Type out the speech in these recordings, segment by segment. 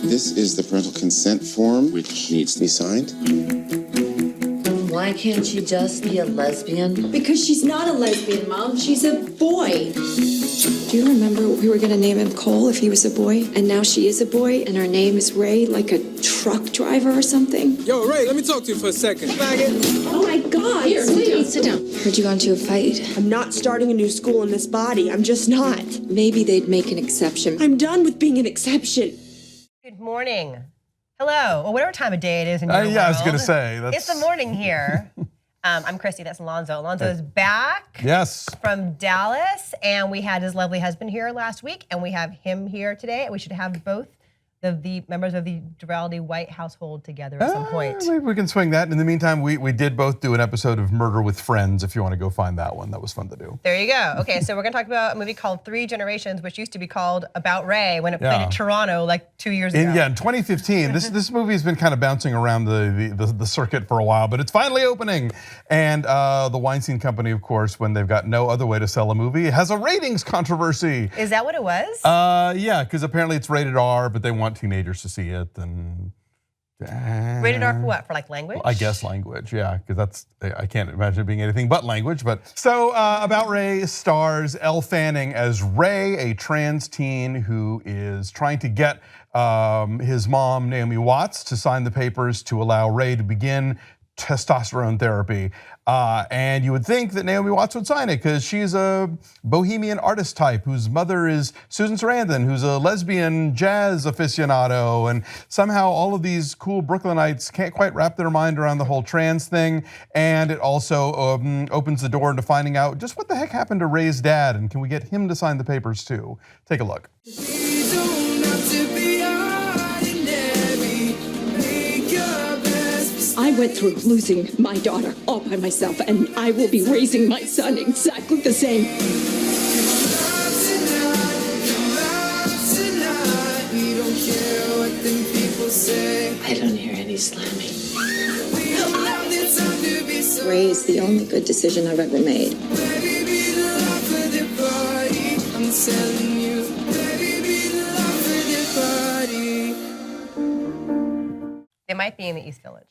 This is the parental consent form, which needs to be signed. Why can't she just be a lesbian? Because she's not a lesbian, Mom. She's a boy. Do you remember we were going to name him Cole if he was a boy? And now she is a boy, and her name is Ray, like a truck driver or something? Yo, Ray, let me talk to you for a second. Faggot. Oh my God. Here, sit down. Heard you got into a fight. I'm not starting a new school in this body. I'm just not. Maybe they'd make an exception. I'm done with being an exception. Good morning. Hello, or whatever time of day it is in your world. Yeah, I was going to say. It's the morning here. I'm Christy, that's Alonzo. Alonzo is back from Dallas, and we had his lovely husband here last week, and we have him here today. We should have both the members of the Durality White household together at some point. Maybe we can swing that. In the meantime, we did both do an episode of Murder with Friends, if you want to go find that one. That was fun to do. There you go. Okay, so we're going to talk about a movie called Three Generations, which used to be called About Ray when it played in Toronto like 2 years ago. In 2015. This movie has been kind of bouncing around the circuit for a while, but it's finally opening. And the Weinstein Company, of course, when they've got no other way to sell a movie, has a ratings controversy. Is that what it was? Yeah, because apparently it's rated R, but they want teenagers to see it. And rated R for what? For like language? I guess language, yeah, because I can't imagine it being anything but language. But so About Ray stars Elle Fanning as Ray, a trans teen who is trying to get his mom, Naomi Watts, to sign the papers to allow Ray to begin testosterone therapy. And you would think that Naomi Watts would sign it because she's a bohemian artist type whose mother is Susan Sarandon, who's a lesbian jazz aficionado. And somehow all of these cool Brooklynites can't quite wrap their mind around the whole trans thing. And it also opens the door into finding out just what the heck happened to Ray's dad, and can we get him to sign the papers too? Take a look. I went through losing my daughter all by myself, and I will be raising my son exactly the same. I don't hear any slamming. Ray is the only good decision I've ever made. It might be in the East Village.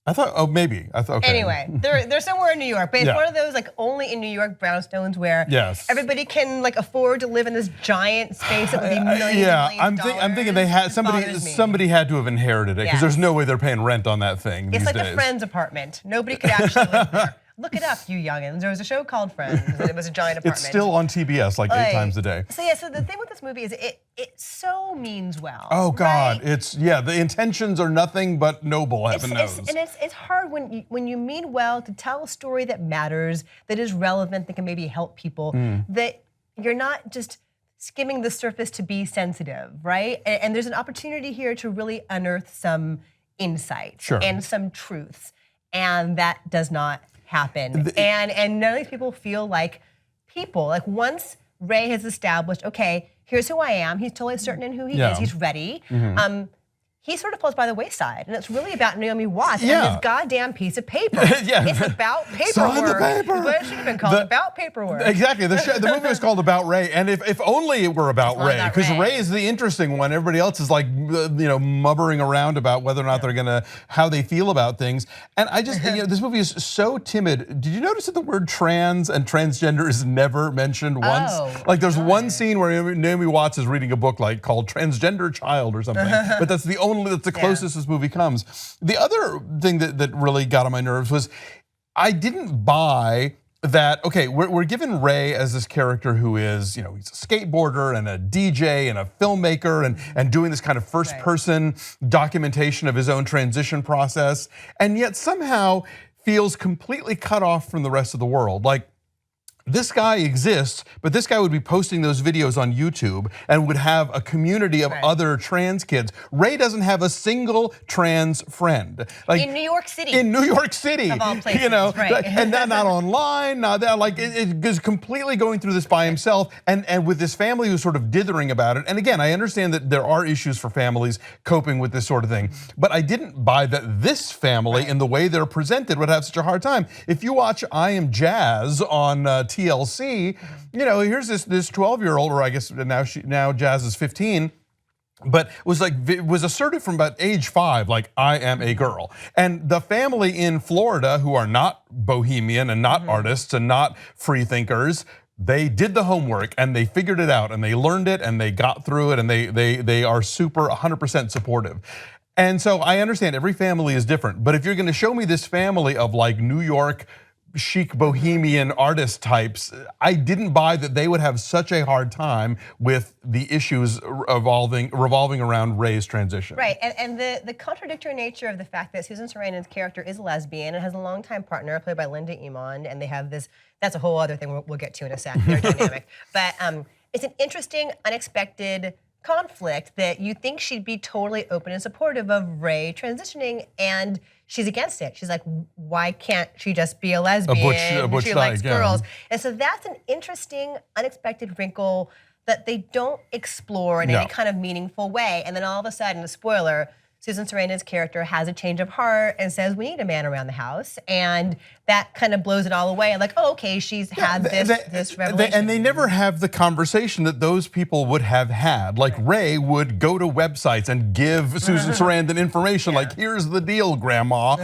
I thought, maybe. I thought, okay. Anyway, they're somewhere in New York, but it's one of those like only in New York brownstones where everybody can like afford to live in this giant space that would be millions I'm thinking they had somebody had to have inherited it because there's no way they're paying rent on that thing. It's like days. a friend's apartment. Nobody could actually live there. Look it up, you youngins. There was a show called Friends, and it was a giant apartment. It's still on TBS like 8 times a day. So so the thing with this movie is it so means well. Oh God, right? the intentions are nothing but noble, heaven knows. And it's hard when you mean well to tell a story that matters, that is relevant, that can maybe help people, that you're not just skimming the surface to be sensitive, right? And there's an opportunity here to really unearth some insights and some truths, and that does not happen. And none of these people feel like people. Like once Ray has established, okay, here's who I am, he's totally certain in who he is, he's ready. He sort of falls by the wayside, and it's really about Naomi Watts and this goddamn piece of paper. It's about paperwork. Sign the paper. But it should have been called About Paperwork. Exactly. The movie was called About Ray, and if only it were about Ray, because Ray is the interesting one. Everybody else is like, mubbering around about whether or not they're how they feel about things. And I just, this movie is so timid. Did you notice that the word trans and transgender is never mentioned once? Like there's one scene where Naomi Watts is reading a book like called Transgender Child or something, but that's the closest this movie comes. The other thing that really got on my nerves was I didn't buy that, okay, we're given Ray as this character who is, he's a skateboarder and a DJ and a filmmaker and doing this kind of first person documentation of his own transition process, and yet somehow feels completely cut off from the rest of the world. Like, this guy exists, but this guy would be posting those videos on YouTube and would have a community of other trans kids. Ray doesn't have a single trans friend. Like in New York City. In New York City. Of all places, and not online, not that. Like it is completely going through this by himself, and with this family who's sort of dithering about it. And again, I understand that there are issues for families coping with this sort of thing, but I didn't buy that this family, in the way they're presented, would have such a hard time. If you watch I Am Jazz on TLC, here's this 12-year-old, or I guess now Jazz is 15, but was assertive from about age 5, like, I am a girl. And the family in Florida, who are not bohemian and not artists and not free thinkers, they did the homework and they figured it out and they learned it and they got through it, and they are super 100% supportive. And so I understand every family is different, but if you're gonna show me this family of like New York chic bohemian artist types, I didn't buy that they would have such a hard time with the issues revolving around Ray's transition. Right, and the contradictory nature of the fact that Susan Sarandon's character is lesbian and has a longtime partner played by Linda Emond, and they have this, that's a whole other thing we'll get to in a sec, their dynamic. But it's an interesting, unexpected conflict that you think she'd be totally open and supportive of Ray transitioning, and she's against it. She's like, why can't she just be a lesbian? A butch she likes yeah. girls. And so that's an interesting, unexpected wrinkle that they don't explore in any kind of meaningful way. And then all of a sudden, a spoiler, Susan Sarandon's character has a change of heart and says, we need a man around the house. And that kind of blows it all away. Like, oh, okay, she's had this revelation. And they never have the conversation that those people would have had. Like Ray would go to websites and give Susan Sarandon information, like, here's the deal, grandma.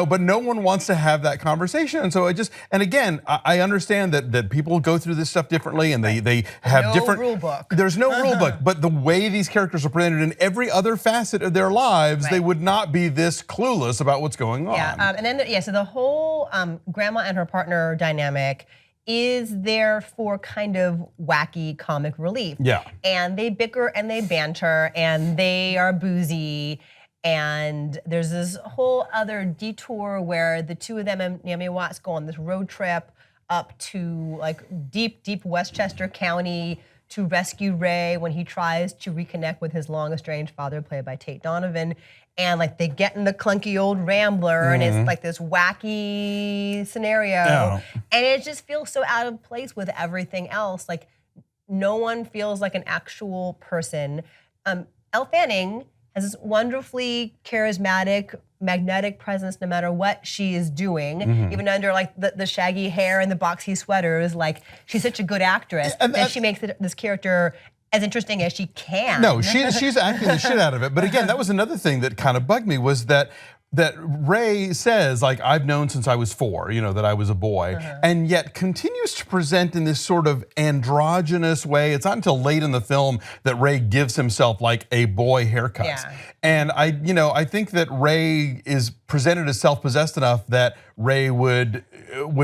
But no one wants to have that conversation. And so and again, I understand that people go through this stuff differently and they have different rule book. There's no rule book, but the way these characters are presented in every other facet of their lives, they would not be this clueless about what's going on. Yeah, and then so the whole grandma and her partner dynamic is there for kind of wacky comic relief. Yeah. And they bicker and they banter and they are boozy. And there's this whole other detour where the two of them and Naomi Watts go on this road trip up to like deep Westchester County to rescue Ray when he tries to reconnect with his long estranged father, played by Tate Donovan. And like they get in the clunky old Rambler and it's like this wacky scenario. And it just feels so out of place with everything else. Like no one feels like an actual person. Elle Fanning has this wonderfully charismatic, magnetic presence no matter what she is doing, even under like the shaggy hair and the boxy sweaters. Like she's such a good actress that she makes this character as interesting as she can. No, she's acting the shit out of it. But again, that was another thing that kind of bugged me, was that Ray says, like, I've known since I was 4, that I was a boy, and yet continues to present in this sort of androgynous way. It's not until late in the film that Ray gives himself like a boy haircut. Yeah. And I think that Ray is presented as self-possessed enough that Ray would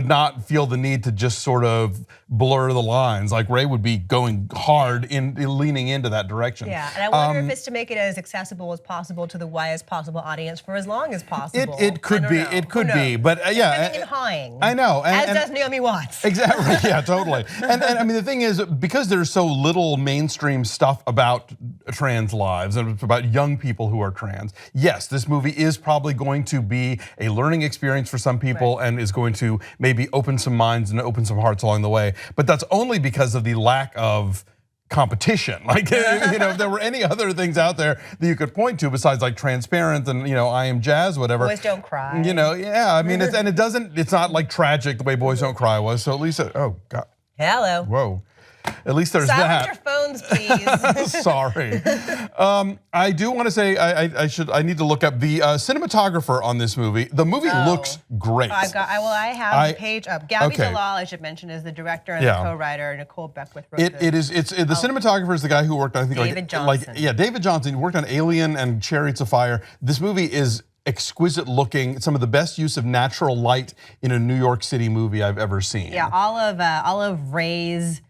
not feel the need to just sort of blur the lines. Like Ray would be going hard in leaning into that direction. Yeah, and I wonder if it's to make it as accessible as possible to the widest possible audience for as long as possible. It could be. It could be. But yeah, and hawing. I know. As does Naomi Watts. Exactly. Yeah, totally. And I mean, the thing is, because there's so little mainstream stuff about trans lives and about young people who are trans, yes, this movie is probably going to be a learning experience for some people and is going to maybe open some minds and open some hearts along the way. But that's only because of the lack of competition. Like, if there were any other things out there that you could point to besides like Transparent and I Am Jazz, whatever. Boys Don't Cry. Yeah, I mean, it's not like tragic the way Boys Don't Cry was. So at least, oh God. Hello. Whoa. At least there's Silence that. your phones, please. Sorry. I do want to say I need to look up the cinematographer on this movie. The movie looks great. I have the page up. Gabby Dalal, I should mention, is the director and the co-writer. Nicole Beckwith wrote this. The cinematographer is the guy who worked on, I think, David Johnson. David Johnson. He worked on Alien and Chariots of Fire. This movie is exquisite looking, some of the best use of natural light in a New York City movie I've ever seen. Yeah, all of Ray's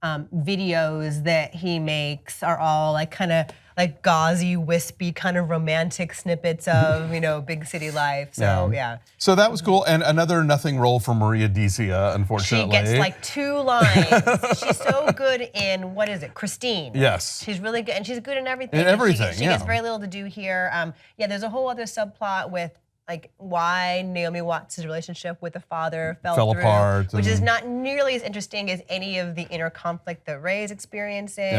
videos that he makes are all like kind of like gauzy, wispy, kind of romantic snippets of big city life. So yeah. So that was cool, and another nothing role for Maria Dicia, unfortunately. She gets like 2 lines. She's so good in, what is it, Christine? Yes. She's really good, and she's good in everything. In everything, she gets very little to do here. There's a whole other subplot with like why Naomi Watts' relationship with the father fell through, apart, which is not nearly as interesting as any of the inner conflict that Ray is experiencing,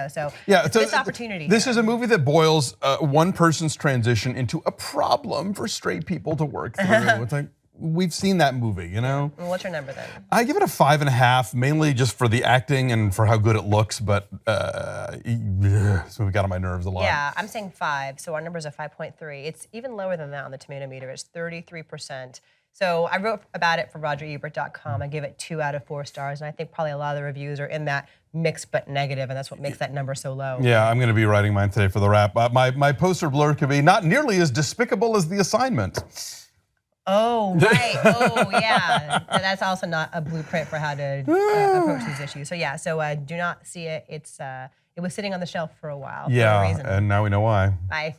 so it's this opportunity. This is a movie that boils one person's transition into a problem for straight people to work through. It's like, we've seen that movie, you know? Well, what's your number then? I give it a 5.5, mainly just for the acting and for how good it looks, but so we got on my nerves a lot. Yeah, I'm saying 5, so our numbers are 5.3. It's even lower than that on the tomato meter. It's 33%. So I wrote about it for RogerEbert.com. I give it 2 out of 4 stars, and I think probably a lot of the reviews are in that mixed but negative, and that's what makes that number so low. Yeah, I'm going to be writing mine today for the wrap. My poster blurb could be not nearly as despicable as The Assignment. Oh, right. Oh, yeah. So that's also not a blueprint for how to approach these issues. So yeah, do not see it. It was sitting on the shelf for a while for a reason. And now we know why. Bye.